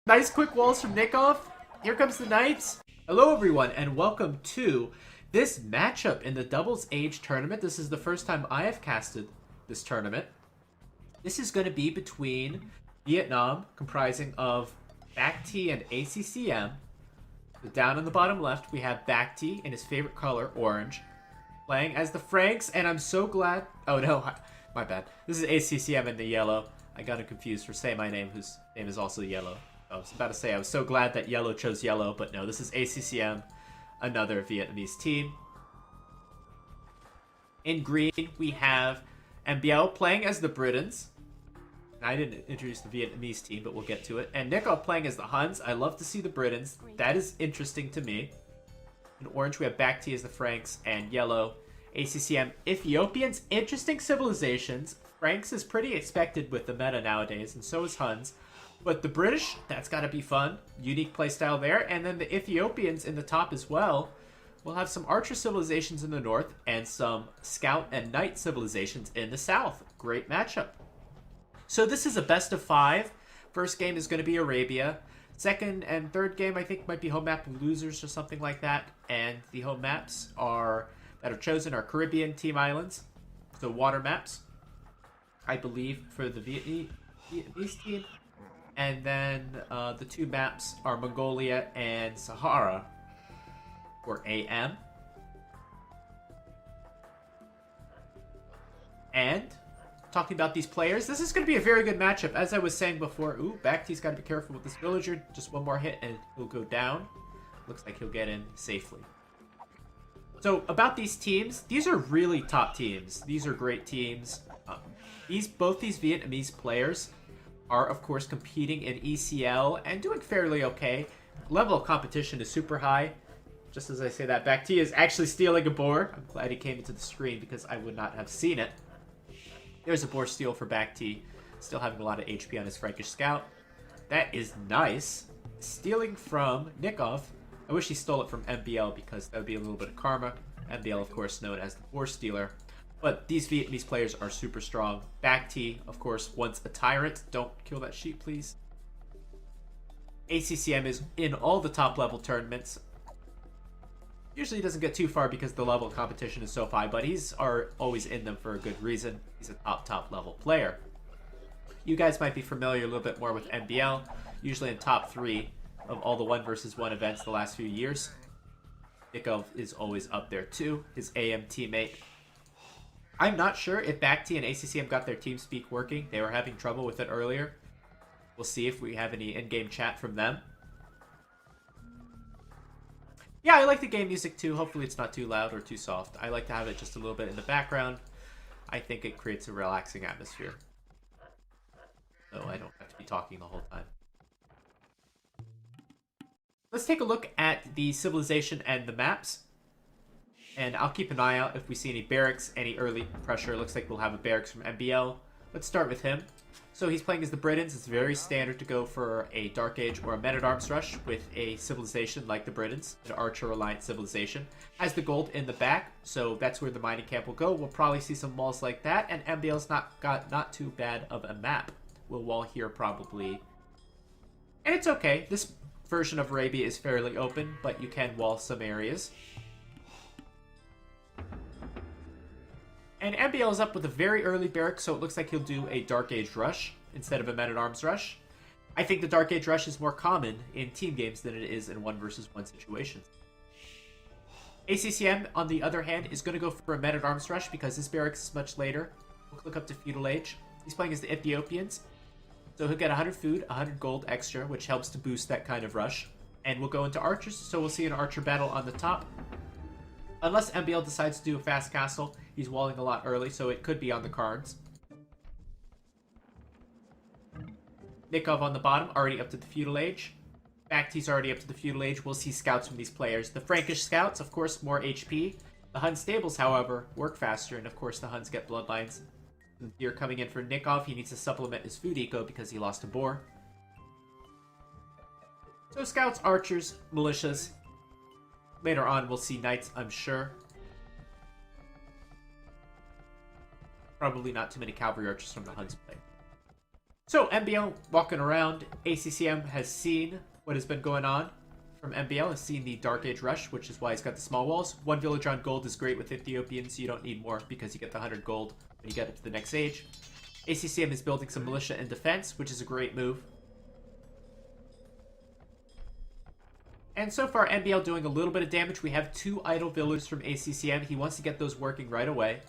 Nice quick walls from Nickov. Here comes the Knights. Hello everyone and welcome to this matchup in the Doubles Age tournament. This is the first time I have casted this tournament. This is going to be between Vietnam, comprising of BACT and ACCM. So down on the bottom left, we have BACT in his favorite color, orange, playing as the Franks, and I'm so glad... Oh no, my bad. This is ACCM in the yellow. I got him confused for saying my name, whose name is also yellow. I was about to say I was so glad that yellow chose yellow, but no, this is ACCM, another Vietnamese team. In green, we have MBL playing as the Britons. I didn't introduce the Vietnamese team, but we'll get to it. And Nickov playing as the Huns. I love to see the Britons. That is interesting to me. In orange, we have BACT as the Franks, and yellow, ACCM Ethiopians. Interesting civilizations. Franks is pretty expected with the meta nowadays, and so is Huns. But the British, that's got to be fun. Unique playstyle there. And then the Ethiopians in the top as well. We'll have some archer civilizations in the north and some scout and knight civilizations in the south. Great matchup. So this is a best of 5. First game is going to be Arabia. Second and third game, I think, might be home map losers or something like that. And the home maps that are chosen are Caribbean team islands. So water maps, I believe, for the Vietnamese team. And then the two maps are Mongolia and Sahara for AM. And talking about these players, this is going to be a very good matchup. As I was saying before, BACT's got to be careful with this villager. Just one more hit and he'll go down. Looks like he'll get in safely. So about these teams, these are really top teams. These are great teams. Both these Vietnamese players are, of course, competing in ECL and doing fairly okay. Level of competition is super high. Just as I say that, BACT is actually stealing a boar. I'm glad he came into the screen because I would not have seen it. There's a boar steal for BACT. Still having a lot of HP on his Frankish scout. That is nice. Stealing from Nickov. I wish he stole it from MBL because that would be a little bit of karma. MBL, of course, known as the boar stealer. But these Vietnamese players are super strong. BACT, of course, once a tyrant. Don't kill that sheep, please. ACCM is in all the top level tournaments. Usually doesn't get too far because the level of competition is so high, but he's always in them for a good reason. He's a top level player. You guys might be familiar a little bit more with MBL, usually in top 3 of all the 1 versus 1 events the last few years. Nickov is always up there too, his AM teammate. I'm not sure if BACT and ACCM got their TeamSpeak working. They were having trouble with it earlier. We'll see if we have any in-game chat from them. Yeah, I like the game music too. Hopefully it's not too loud or too soft. I like to have it just a little bit in the background. I think it creates a relaxing atmosphere. So I don't have to be talking the whole time. Let's take a look at the civilization and the maps. And I'll keep an eye out if we see any barracks, any early pressure. It looks like we'll have a barracks from MBL. Let's start with him. So he's playing as the Britons. It's very standard to go for a Dark Age or a Men-at-Arms rush with a civilization like the Britons, an Archer-reliant civilization. Has the gold in the back, so that's where the mining camp will go. We'll probably see some walls like that, and MBL's not too bad of a map. We'll wall here probably. And it's okay. This version of Arabia is fairly open, but you can wall some areas. And MBL is up with a very early barrack, so it looks like he'll do a Dark Age rush instead of a Men-at-Arms rush. I think the Dark Age rush is more common in team games than it is in 1 versus 1 situations. ACCM, on the other hand, is going to go for a Men-at-Arms rush because his barracks is much later. We'll click up to Feudal Age. He's playing as the Ethiopians, so he'll get 100 food, 100 gold extra, which helps to boost that kind of rush. And we'll go into Archers, so we'll see an Archer battle on the top. Unless MBL decides to do a fast castle, he's walling a lot early, so it could be on the cards. Nickov on the bottom, already up to the Feudal Age. BACT's already up to the Feudal Age. We'll see scouts from these players. The Frankish scouts, of course, more HP. The Hun stables, however, work faster, and of course the Huns get bloodlines. The deer coming in for Nickov. He needs to supplement his food eco because he lost a boar. So scouts, archers, militias. Later on, we'll see knights, I'm sure. Probably not too many cavalry archers from the Huns play. So MBL walking around, ACCM has seen what has been going on from MBL, has seen the Dark Age Rush, which is why he's got the small walls. 1 villager on gold is great with Ethiopians, so you don't need more because you get the 100 gold when you get up to the next age. ACCM is building some militia and defense, which is a great move. And so far, MBL doing a little bit of damage. We have 2 idle villagers from ACCM. He wants to get those working right away.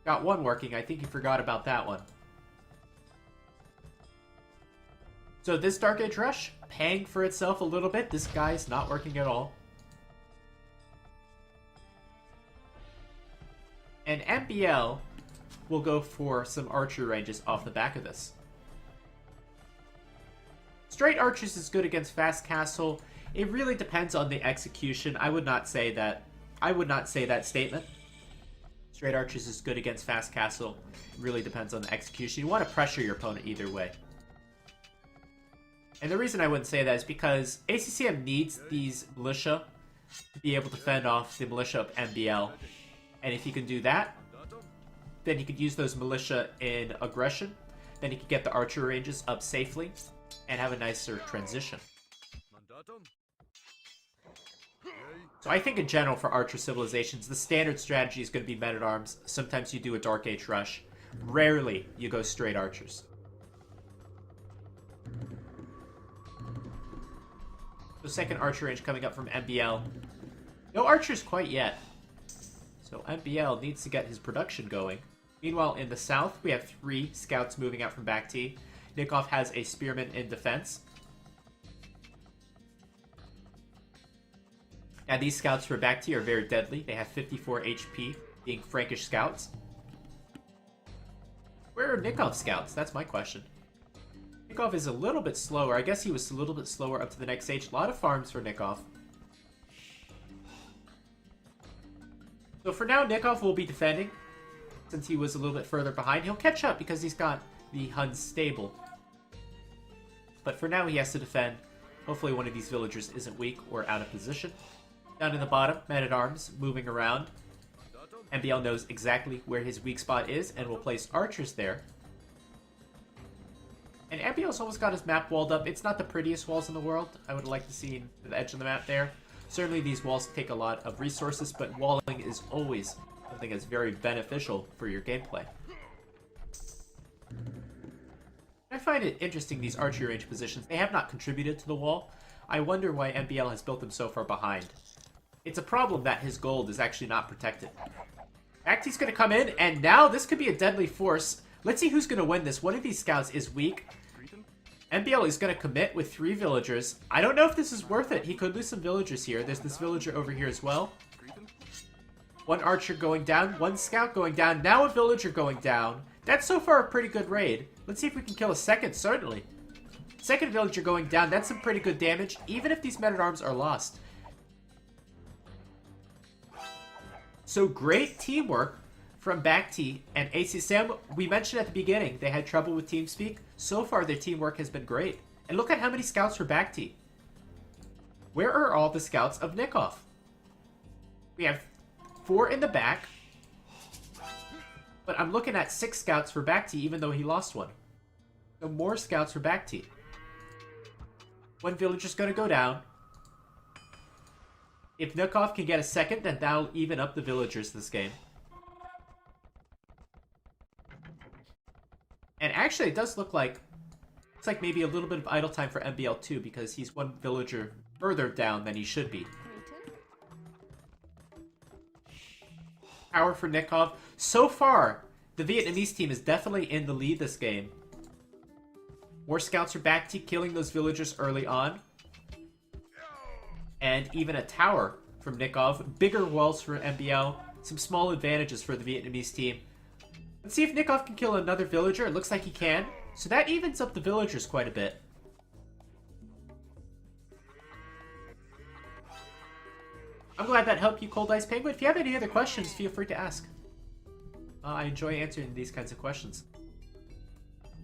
Got 1 working. I think he forgot about that one. So this Dark Age Rush, paying for itself a little bit. This guy's not working at all. And MBL will go for some archer ranges off the back of this. Straight archers is good against fast castle. It really depends on the execution. I would not say that statement. Straight archers is good against fast castle. It really depends on the execution. You want to pressure your opponent either way. And the reason I wouldn't say that is because ACCM needs these militia to be able to fend off the militia of MBL. And if he can do that, then he could use those militia in aggression. Then he could get the archer ranges up safely and have a nicer transition. So I think in general for archer civilizations, the standard strategy is going to be men-at-arms. Sometimes you do a Dark Age Rush. Rarely you go straight archers. So second archer range coming up from MBL. No archers quite yet. So MBL needs to get his production going. Meanwhile, in the south, we have 3 scouts moving out from back T. Nikov has a spearman in defense. And these scouts for back T are very deadly. They have 54 HP, being Frankish scouts. Where are Nikov's scouts? That's my question. Nikov is a little bit slower. I guess he was a little bit slower up to the next stage. A lot of farms for Nikov. So for now, Nikov will be defending. Since he was a little bit further behind, he'll catch up because he's got the Huns stable. But for now, he has to defend. Hopefully one of these villagers isn't weak or out of position. Down in the bottom, men-at-arms moving around. MBL knows exactly where his weak spot is and will place archers there. And MBL's almost got his map walled up. It's not the prettiest walls in the world. I would like to see the edge of the map there. Certainly these walls take a lot of resources, but walling is always something that's very beneficial for your gameplay. I find it interesting, these archery range positions. They have not contributed to the wall. I wonder why MBL has built them so far behind. It's a problem that his gold is actually not protected. Acti's going to come in, and now this could be a deadly force. Let's see who's going to win this. One of these scouts is weak. MBL is going to commit with 3 villagers. I don't know if this is worth it. He could lose some villagers here. There's this villager over here as well. 1 archer going down, 1 scout going down, now a villager going down. That's so far a pretty good raid. Let's see if we can kill a second, certainly. Second villager going down, that's some pretty good damage, even if these men-at-arms are lost. So great teamwork from BackT and ACCM. We mentioned at the beginning they had trouble with TeamSpeak. So far their teamwork has been great. And look at how many scouts for BackT. Where are all the scouts of Nikov? We have 4 in the back. But I'm looking at 6 scouts for BackT even though he lost 1. So more scouts for BackT. 1 villager's going to go down. If Nikov can get a second, then that'll even up the villagers this game. And actually, it does look like it's like maybe a little bit of idle time for MBL too, because he's 1 villager further down than he should be. Power for Nikov. So far, the Vietnamese team is definitely in the lead this game. More scouts are back to killing those villagers early on. And even a tower from Nikov. Bigger walls for MBL. Some small advantages for the Vietnamese team. Let's see if Nikov can kill another villager. It looks like he can. So that evens up the villagers quite a bit. I'm glad that helped you, Cold Ice Penguin. If you have any other questions, feel free to ask. I enjoy answering these kinds of questions.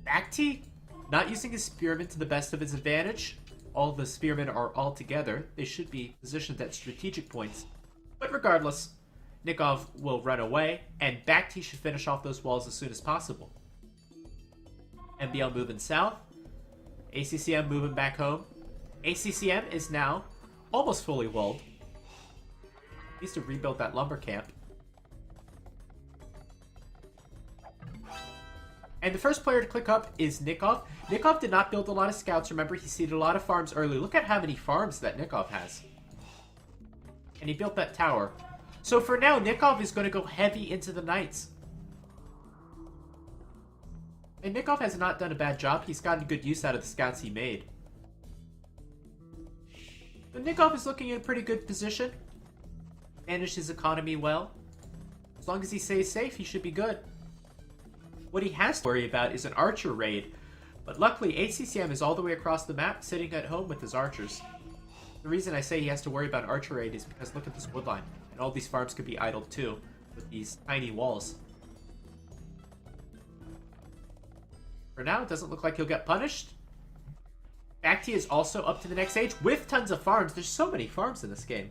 BackT, not using his spearmen to the best of his advantage. All the spearmen are all together. They should be positioned at strategic points. But regardless, Nikov will run away, and BackT should finish off those walls as soon as possible. MBL moving south. ACCM moving back home. ACCM is now almost fully walled. Needs to rebuild that lumber camp. And the first player to click up is Nikov. Nikov did not build a lot of scouts. Remember, he seeded a lot of farms early. Look at how many farms that Nikov has. And he built that tower. So for now, Nikov is going to go heavy into the knights. And Nikov has not done a bad job. He's gotten good use out of the scouts he made. So Nikov is looking in a pretty good position. Managed his economy well. As long as he stays safe, he should be good. What he has to worry about is an archer raid. But luckily, ACCM is all the way across the map, sitting at home with his archers. The reason I say he has to worry about archer raid is because look at this wood line. And all these farms could be idled too, with these tiny walls. For now, it doesn't look like he'll get punished. Bacti is also up to the next stage with tons of farms. There's so many farms in this game.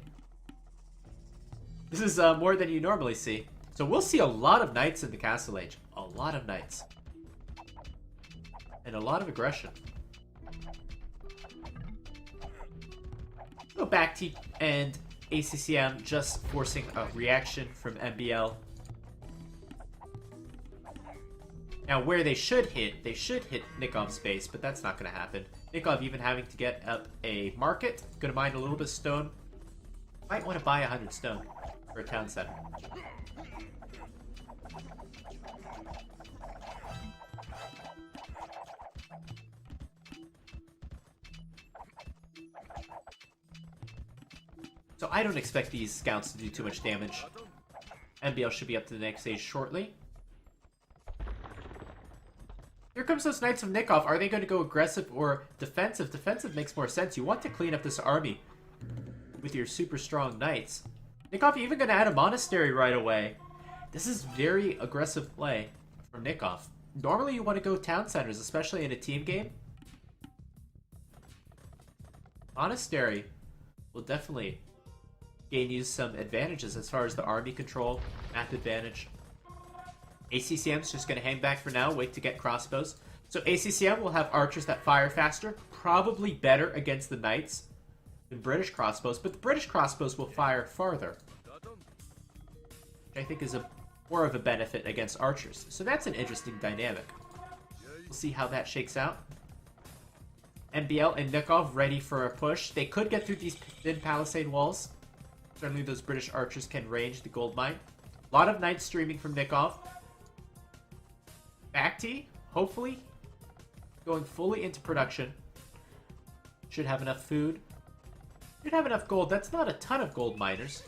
This is more than you normally see. So we'll see a lot of knights in the Castle Age. A lot of knights. And a lot of aggression. So Bacti and ACCM just forcing a reaction from MBL. Now where they should hit Nikov's base, but that's not going to happen. Nikov even having to get up a market. Going to mine a little bit of stone. Might want to buy 100 stone for a town center. So I don't expect these scouts to do too much damage. MBL should be up to the next stage shortly. Here comes those Knights of Nikov. Are they going to go aggressive or defensive? Defensive makes more sense. You want to clean up this army with your super strong knights. Nikov even going to add a monastery right away. This is very aggressive play from Nikov. Normally you want to go town centers, especially in a team game. Monastery will definitely gain you some advantages as far as the army control, map advantage. ACCM's just going to hang back for now, wait to get crossbows. So ACCM will have archers that fire faster, probably better against the knights than British crossbows, but the British crossbows will fire farther, which I think is more of a benefit against archers. So that's an interesting dynamic. We'll see how that shakes out. MBL and Nikov ready for a push. They could get through these thin palisade walls. Certainly those British archers can range the gold mine. A lot of knights streaming from Nikov. Bacti, hopefully, going fully into production. Should have enough food. Should have enough gold. That's not a ton of gold miners.